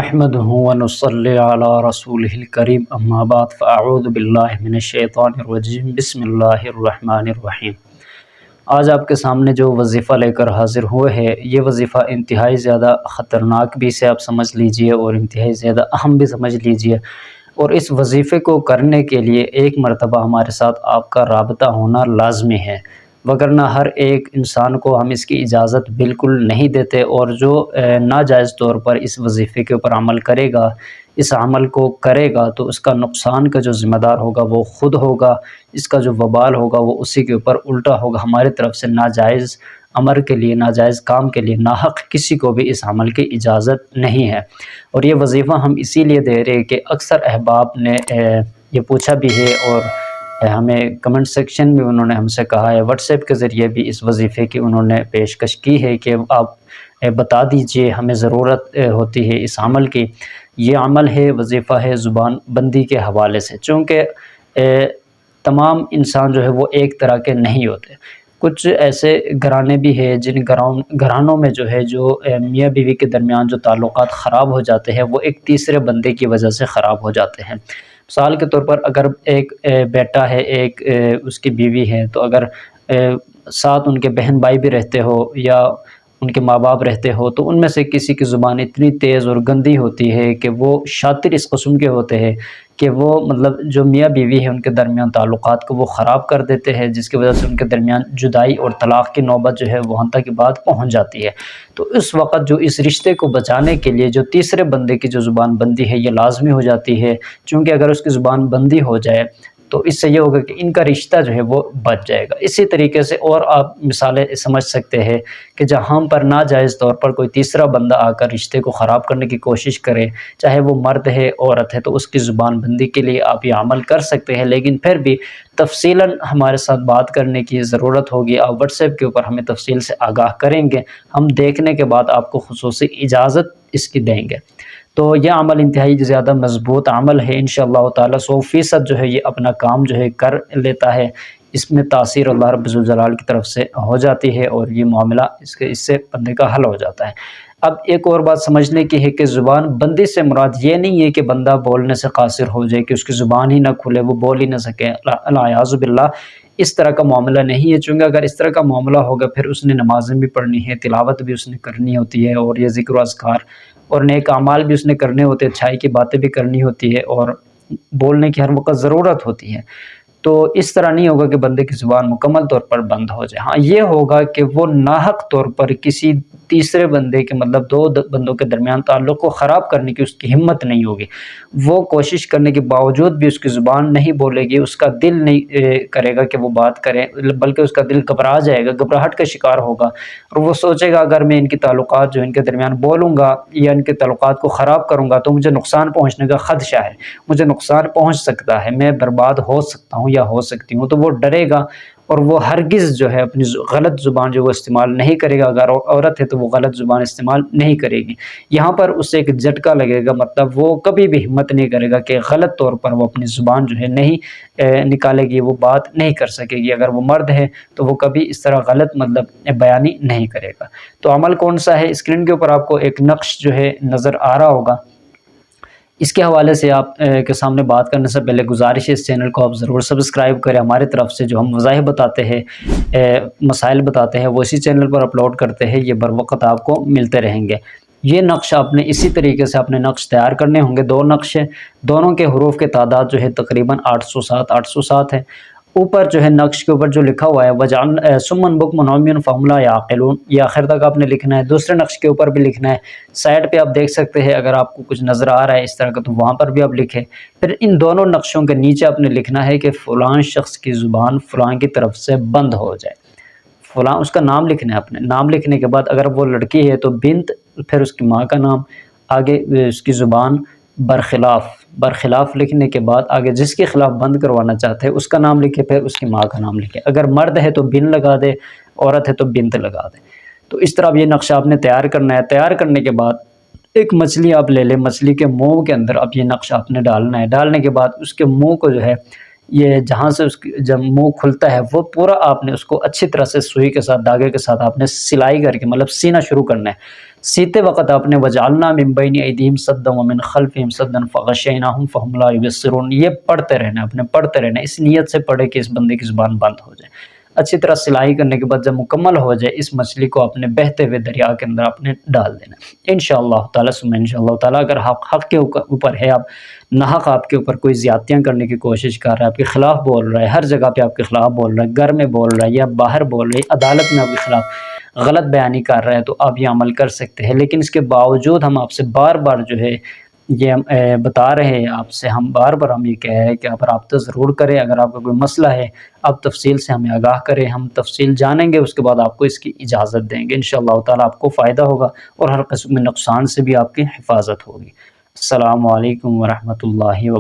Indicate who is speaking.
Speaker 1: نحمده ونصلي على رسوله الكريم اما بعد فاعوذ باللہ من الشیطان الرجیم بسم اللہ الرحمن الرحیم۔ آج آپ کے سامنے جو وظیفہ لے کر حاضر ہوئے ہیں، یہ وظیفہ انتہائی زیادہ خطرناک بھی سے آپ سمجھ لیجئے اور انتہائی زیادہ اہم بھی سمجھ لیجئے، اور اس وظیفے کو کرنے کے لیے ایک مرتبہ ہمارے ساتھ آپ کا رابطہ ہونا لازمی ہے، وگرنہ ہر ایک انسان کو ہم اس کی اجازت بالکل نہیں دیتے، اور جو ناجائز طور پر اس وظیفے کے اوپر عمل کرے گا، اس عمل کو کرے گا، تو اس کا نقصان کا جو ذمہ دار ہوگا وہ خود ہوگا، اس کا جو وبال ہوگا وہ اسی کے اوپر الٹا ہوگا۔ ہماری طرف سے ناجائز امر کے لیے، ناجائز کام کے لیے ناحق کسی کو بھی اس عمل کی اجازت نہیں ہے۔ اور یہ وظیفہ ہم اسی لیے دے رہے ہیں کہ اکثر احباب نے یہ پوچھا بھی ہے، اور ہمیں کمنٹ سیکشن میں انہوں نے ہم سے کہا ہے، واٹس ایپ کے ذریعے بھی اس وظیفے کی انہوں نے پیشکش کی ہے کہ آپ بتا دیجئے، ہمیں ضرورت ہوتی ہے اس عمل کی۔ یہ عمل ہے، وظیفہ ہے زبان بندی کے حوالے سے، چونکہ تمام انسان جو ہے وہ ایک طرح کے نہیں ہوتے۔ کچھ ایسے گھرانے بھی ہیں جن گھرانوں میں جو ہے جو میاں بیوی کے درمیان جو تعلقات خراب ہو جاتے ہیں، وہ ایک تیسرے بندے کی وجہ سے خراب ہو جاتے ہیں۔ مثال کے طور پر اگر ایک بیٹا ہے، ایک اس کی بیوی ہے، تو اگر ساتھ ان کے بہن بھائی بھی رہتے ہو یا ان کے ماں باپ رہتے ہو، تو ان میں سے کسی کی زبان اتنی تیز اور گندی ہوتی ہے کہ وہ شاطر اس قسم کے ہوتے ہیں کہ وہ مطلب جو میاں بیوی ہے ان کے درمیان تعلقات کو وہ خراب کر دیتے ہیں، جس کی وجہ سے ان کے درمیان جدائی اور طلاق کی نوبت جو ہے وہ حتیٰ کی بات پہنچ جاتی ہے۔ تو اس وقت جو اس رشتے کو بچانے کے لیے جو تیسرے بندے کی جو زبان بندی ہے یہ لازمی ہو جاتی ہے، چونکہ اگر اس کی زبان بندی ہو جائے تو اس سے یہ ہوگا کہ ان کا رشتہ جو ہے وہ بچ جائے گا۔ اسی طریقے سے اور آپ مثالیں سمجھ سکتے ہیں کہ جہاں پر ناجائز طور پر کوئی تیسرا بندہ آ کر رشتے کو خراب کرنے کی کوشش کرے، چاہے وہ مرد ہے عورت ہے، تو اس کی زبان بندی کے لیے آپ یہ عمل کر سکتے ہیں، لیکن پھر بھی تفصیلاً ہمارے ساتھ بات کرنے کی ضرورت ہوگی۔ آپ واٹس ایپ کے اوپر ہمیں تفصیل سے آگاہ کریں گے، ہم دیکھنے کے بعد آپ کو خصوصی اجازت اس کی دیں گے۔ تو یہ عمل انتہائی زیادہ مضبوط عمل ہے، انشاءاللہ تعالی 100% جو ہے یہ اپنا کام جو ہے کر لیتا ہے، اس میں تاثیر اللہ رب الجلال کی طرف سے ہو جاتی ہے، اور یہ معاملہ اس سے بندے کا حل ہو جاتا ہے۔ اب ایک اور بات سمجھنے کی ہے کہ زبان بندی سے مراد یہ نہیں ہے کہ بندہ بولنے سے قاصر ہو جائے، کہ اس کی زبان ہی نہ کھلے، وہ بول ہی نہ سکے، اعوذ باللہ، اس طرح کا معاملہ نہیں ہے۔ چونکہ اگر اس طرح کا معاملہ ہوگا پھر اس نے نمازیں بھی پڑھنی ہے، تلاوت بھی اس نے کرنی ہوتی ہے، اور یہ ذکر و اذکار اور نیک اعمال بھی اس نے کرنے ہوتے ہیں، اچھائی کی باتیں بھی کرنی ہوتی ہے، اور بولنے کی ہر وقت ضرورت ہوتی ہے۔ تو اس طرح نہیں ہوگا کہ بندے کی زبان مکمل طور پر بند ہو جائے۔ ہاں یہ ہوگا کہ وہ ناحق طور پر کسی تیسرے بندے کے مطلب دو بندوں کے درمیان تعلق کو خراب کرنے کی اس کی ہمت نہیں ہوگی، وہ کوشش کرنے کے باوجود بھی اس کی زبان نہیں بولے گی، اس کا دل نہیں کرے گا کہ وہ بات کرے، بلکہ اس کا دل گھبرا جائے گا، گھبراہٹ کا شکار ہوگا، اور وہ سوچے گا اگر میں ان کی تعلقات جو ان کے درمیان بولوں گا یا ان کے تعلقات کو خراب کروں گا تو مجھے نقصان پہنچنے کا خدشہ ہے، مجھے نقصان پہنچ سکتا ہے، میں برباد ہو سکتا ہوں یا ہو سکتی ہوں، تو وہ ڈرے گا، اور وہ ہرگز جو ہے اپنی غلط زبان جو وہ استعمال نہیں کرے گا۔ اگر عورت ہے تو وہ غلط زبان استعمال نہیں کرے گی، یہاں پر اسے ایک جھٹکا لگے گا، مطلب وہ کبھی بھی ہمت نہیں کرے گا کہ غلط طور پر وہ اپنی زبان جو ہے نہیں نکالے گی، وہ بات نہیں کر سکے گی۔ اگر وہ مرد ہے تو وہ کبھی اس طرح غلط مطلب بیانی نہیں کرے گا۔ تو عمل کون سا ہے؟ اسکرین کے اوپر آپ کو ایک نقش جو ہے نظر آ رہا ہوگا، اس کے حوالے سے آپ کے سامنے بات کرنے سے پہلے گزارش ہے اس چینل کو آپ ضرور سبسکرائب کریں۔ ہمارے طرف سے جو ہم وظائف بتاتے ہیں، مسائل بتاتے ہیں، وہ اسی چینل پر اپلوڈ کرتے ہیں، یہ بر وقت آپ کو ملتے رہیں گے۔ یہ نقش آپ نے اسی طریقے سے اپنے نقش تیار کرنے ہوں گے، دو نقش ہیں، دونوں کے حروف کے تعداد جو ہے تقریباً 807 ہے۔ اوپر جو ہے نقش کے اوپر جو لکھا ہوا ہے وَجَعَلْنَا سُمًّا بُكْمًا عُمْيًا فَهُمْ لَا يَعْقِلُونَ، یہ آخر تک آپ نے لکھنا ہے۔ دوسرے نقش کے اوپر بھی لکھنا ہے، سائڈ پہ آپ دیکھ سکتے ہیں، اگر آپ کو کچھ نظر آ رہا ہے اس طرح کا تو وہاں پر بھی آپ لکھیں۔ پھر ان دونوں نقشوں کے نیچے آپ نے لکھنا ہے کہ فلاں شخص کی زبان فلاں کی طرف سے بند ہو جائے، فلاں اس کا نام لکھنا ہے اپنے نام لکھنے کے بعد اگر وہ لڑکی ہے تو بنت، پھر اس کی ماں کا نام، آگے اس کی زبان برخلاف لکھنے کے بعد آگے جس کے خلاف بند کروانا چاہتے ہیں اس کا نام لکھے، پھر اس کی ماں کا نام لکھے، اگر مرد ہے تو بن لگا دے، عورت ہے تو بنت لگا دے۔ تو اس طرح یہ نقشہ آپ نے تیار کرنا ہے۔ تیار کرنے کے بعد ایک مچھلی آپ لے لیں، مچھلی کے منہ کے اندر اب یہ نقش آپ نے ڈالنا ہے۔ ڈالنے کے بعد اس کے منہ کو جو ہے یہ جہاں سے اس کی جب منہ کھلتا ہے وہ پورا آپ نے اس کو اچھی طرح سے سوئی کے ساتھ دھاگے کے ساتھ آپ نے سلائی کر کے مطلب سینا شروع کرنا ہے۔ سیتے وقت آپ نے وجعلنا من بین ایدیہم سدا ومن خلفہم سدا فغشیناہم فہم لا یبصرون، یہ پڑھتے رہنا، آپ نے پڑھتے رہنا، اس نیت سے پڑھے کہ اس بندے کی زبان بند ہو جائے۔ اچھی طرح سلائی کرنے کے بعد جب مکمل ہو جائے اس مچھلی کو آپ نے بہتے ہوئے دریا کے اندر آپ نے ڈال دینا انشاءاللہ تعالیٰ ثم انشاءاللہ تعالیٰ۔ اگر حق کے اوپر ہے، آپ ناحق آپ کے اوپر کوئی زیادتیاں کرنے کی کوشش کر رہا ہے، آپ کے خلاف بول رہا ہے، ہر جگہ پہ آپ کے خلاف بول رہا ہے، گھر میں بول رہا ہے یا باہر بول رہا ہے، عدالت میں آپ کے خلاف غلط بیانی کر رہا ہے، تو آپ یہ عمل کر سکتے ہیں۔ لیکن اس کے باوجود ہم آپ سے بار بار جو ہے یہ بتا رہے ہیں، آپ سے ہم بار بار ہم یہ کہہ رہے ہیں کہ آپ رابطہ ضرور کریں۔ اگر آپ کا کوئی مسئلہ ہے آپ تفصیل سے ہمیں آگاہ کریں، ہم تفصیل جانیں گے، اس کے بعد آپ کو اس کی اجازت دیں گے انشاءاللہ تعالیٰ۔ آپ کو فائدہ ہوگا اور ہر قسم کے نقصان سے بھی آپ کی حفاظت ہوگی۔ السلام علیکم ورحمۃ اللہ وبرکاتہ۔